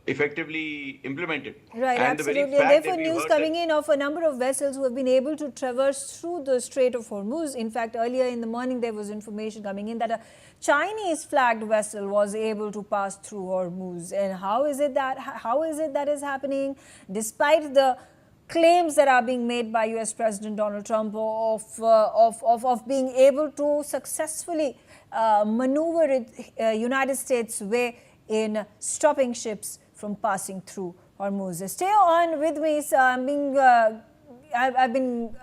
effectively implemented. Right, And absolutely. the very And fact therefore, that we news heard coming that, in of a number of vessels who have been able to traverse through the Strait of Hormuz. In fact, earlier in the morning, there was information coming in that a Chinese flagged vessel was able to pass through Hormuz. And how is it that is happening, despite the claims that are being made by US President Donald Trump of being able to successfully maneuver it, United States way in stopping ships from passing through Hormuz. Stay on with me. So I've been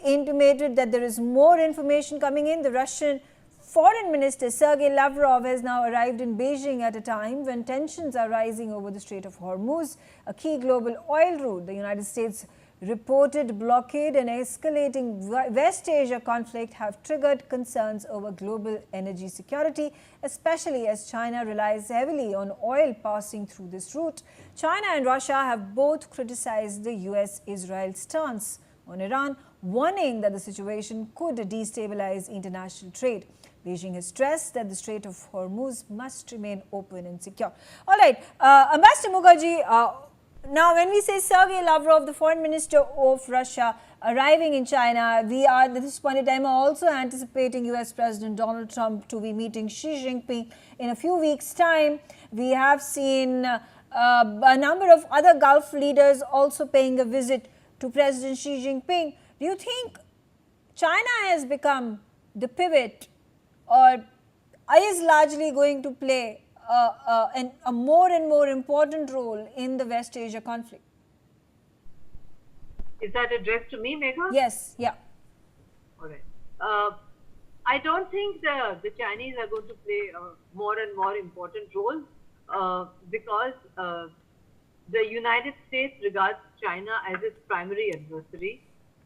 intimated that there is more information coming in. The Russian Foreign Minister Sergey Lavrov has now arrived in Beijing at a time when tensions are rising over the Strait of Hormuz, a key global oil route. The United States reported blockade and escalating West Asia conflict have triggered concerns over global energy security, especially as China relies heavily on oil passing through this route. China and Russia have both criticized the US-Israel stance on Iran, warning that the situation could destabilize international trade. Beijing has stressed that the Strait of Hormuz must remain open and secure. All right, Ambassador Mukherjee, now when we say Sergey Lavrov, the foreign minister of Russia, arriving in China, we are at this point in time also anticipating US President Donald Trump to be meeting Xi Jinping in a few weeks' time. We have seen a number of other Gulf leaders also paying a visit to President Xi Jinping. Do you think China has become the pivot or is largely going to play a more and more important role in the West Asia conflict? Is that addressed to me, Megha? Yes, yeah. All right. I don't think the Chinese are going to play a more and more important role because the United States regards China as its primary adversary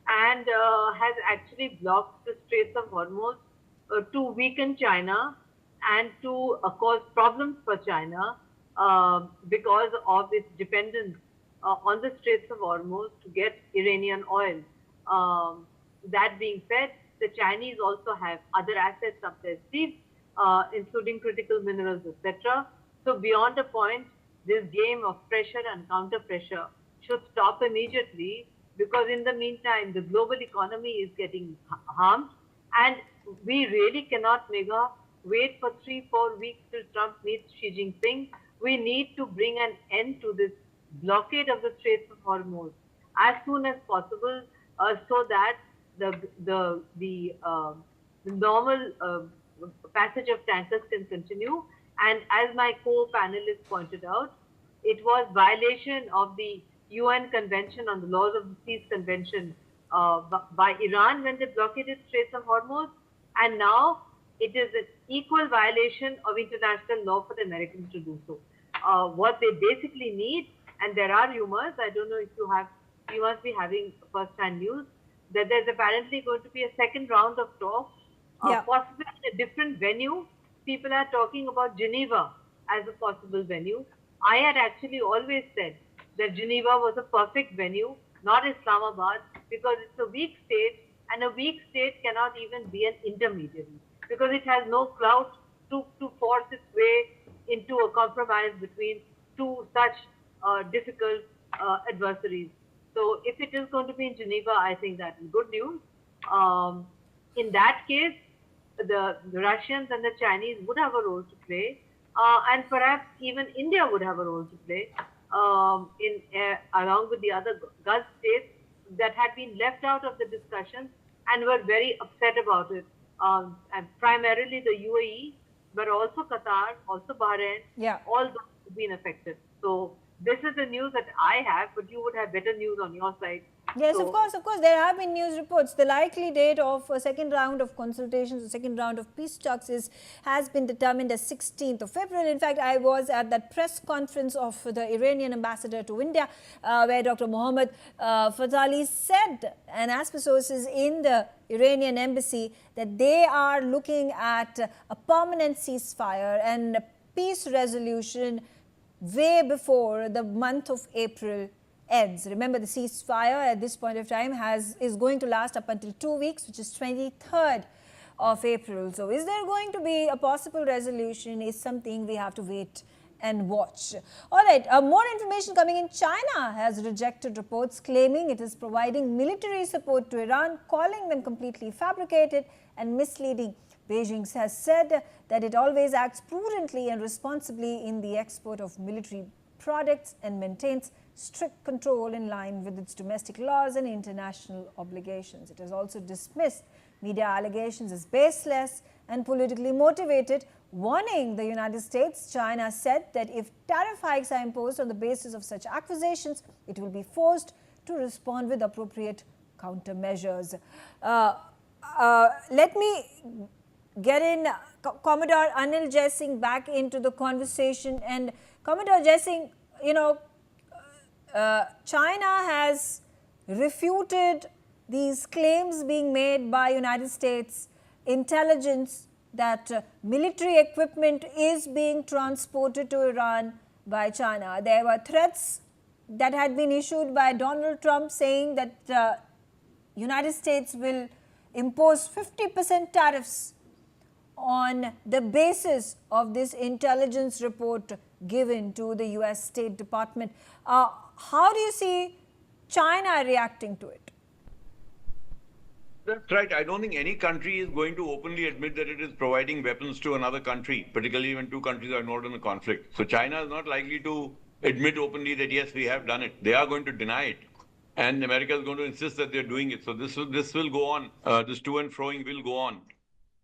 and has actually blocked the Straits of Hormuz to weaken China and to cause problems for China because of its dependence on the Straits of Hormuz to get Iranian oil. That being said, the Chinese also have other assets up their sleeves, including critical minerals, etc. So beyond a point, this game of pressure and counter pressure should stop immediately because in the meantime, the global economy is getting harmed and we really cannot, Megha, wait for 3-4 weeks till Trump meets Xi Jinping. We need to bring an end to this blockade of the Straits of Hormuz as soon as possible, so that the normal passage of tankers can continue. And as my co-panelist pointed out, it was violation of the UN Convention on the Laws of the Seas Convention by Iran when they blockaded Straits of Hormuz, and now it is an equal violation of international law for the Americans to do so. What they basically need, and there are rumors, I don't know if you must be having first-hand news, that there's apparently going to be a second round of talks, possibly in a different venue. People are talking about Geneva as a possible venue. I had actually always said that Geneva was a perfect venue, not Islamabad, because it's a weak state, and a weak state cannot even be an intermediary because it has no clout to force its way into a compromise between two such difficult adversaries. So if it is going to be in Geneva, I think that is good news. In that case, the Russians and the Chinese would have a role to play, and perhaps even India would have a role to play along with the other Gulf states that had been left out of the discussions and were very upset about it. And primarily the UAE, but also Qatar, also Bahrain, all those have been affected. So this is the news that I have, but you would have better news on your side. Yes, so, of course, there have been news reports. The likely date of a second round of consultations, the second round of peace talks has been determined as 16th of April. In fact, I was at that press conference of the Iranian ambassador to India, where Dr. Mohammad Fazali said, and as per sources in the Iranian embassy, that they are looking at a permanent ceasefire and a peace resolution way before the month of April ends. Remember, the ceasefire at this point of time is going to last up until 2 weeks, which is 23rd of April. So is there going to be a possible resolution is something we have to wait and watch. All right, more information coming in. China has rejected reports claiming it is providing military support to Iran, calling them completely fabricated and misleading. Beijing has said that it always acts prudently and responsibly in the export of military products and maintains strict control in line with its domestic laws and international obligations. It has also dismissed media allegations as baseless and politically motivated, warning the United States. China said that if tariff hikes are imposed on the basis of such accusations, it will be forced to respond with appropriate countermeasures. Let me get in Commodore Anil Jaising back into the conversation. And Commodore Jaising, you know, China has refuted these claims being made by United States intelligence that military equipment is being transported to Iran by China. There were threats that had been issued by Donald Trump saying that United States will impose 50% tariffs on the basis of this intelligence report given to the US State Department. How do you see China reacting to it? That's right. I don't think any country is going to openly admit that it is providing weapons to another country, particularly when two countries are involved in a conflict. So China is not likely to admit openly that, yes, we have done it. They are going to deny it. And America is going to insist that they're doing it. So this will go on. This to and froing will go on.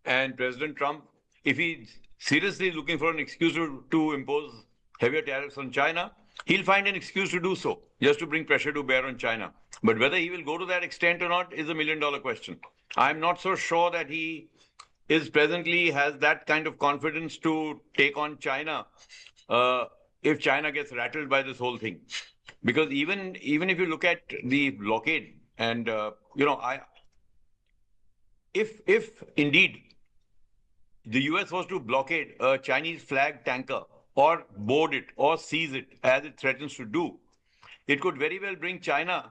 And President Trump, if he's seriously looking for an excuse to impose heavier tariffs on China, he'll find an excuse to do so, just to bring pressure to bear on China. But whether he will go to that extent or not is a million-dollar question. I'm not so sure that he is presently has that kind of confidence to take on China if China gets rattled by this whole thing. Because even if you look at the blockade, and if indeed the US was to blockade a Chinese flag tanker or board it or seize it as it threatens to do, it could very well bring China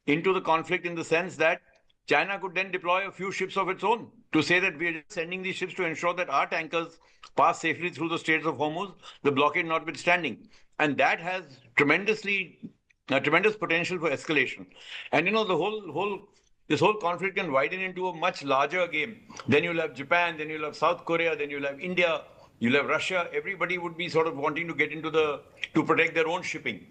into the conflict in the sense that China could then deploy a few ships of its own to say that we are sending these ships to ensure that our tankers pass safely through the Straits of Hormuz, the blockade notwithstanding. And that has tremendous potential for escalation. And this whole conflict can widen into a much larger game. Then you'll have Japan, then you'll have South Korea, then you'll have India, you'll have Russia. Everybody would be sort of wanting to get into to protect their own shipping.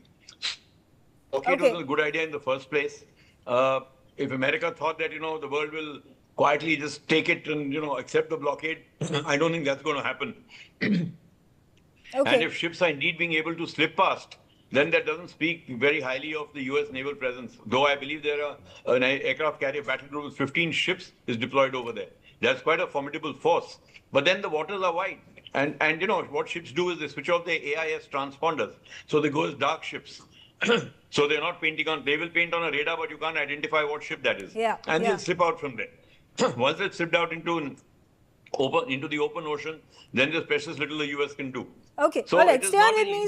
Okay, it was a good idea in the first place. If America thought that, the world will quietly just take it and, accept the blockade, I don't think that's going to happen. And if ships are indeed being able to slip past, then that doesn't speak very highly of the US naval presence. Though I believe an aircraft carrier battle group with 15 ships is deployed over there. That's quite a formidable force. But then the waters are wide. And what ships do is they switch off their AIS transponders. So they go as dark ships. So they're not painting on, they will paint on a radar, but you can't identify what ship that is. And they'll slip out from there. Once they've slipped out into the open ocean, then there's precious little the US can do. Okay, so all right, stay on with me.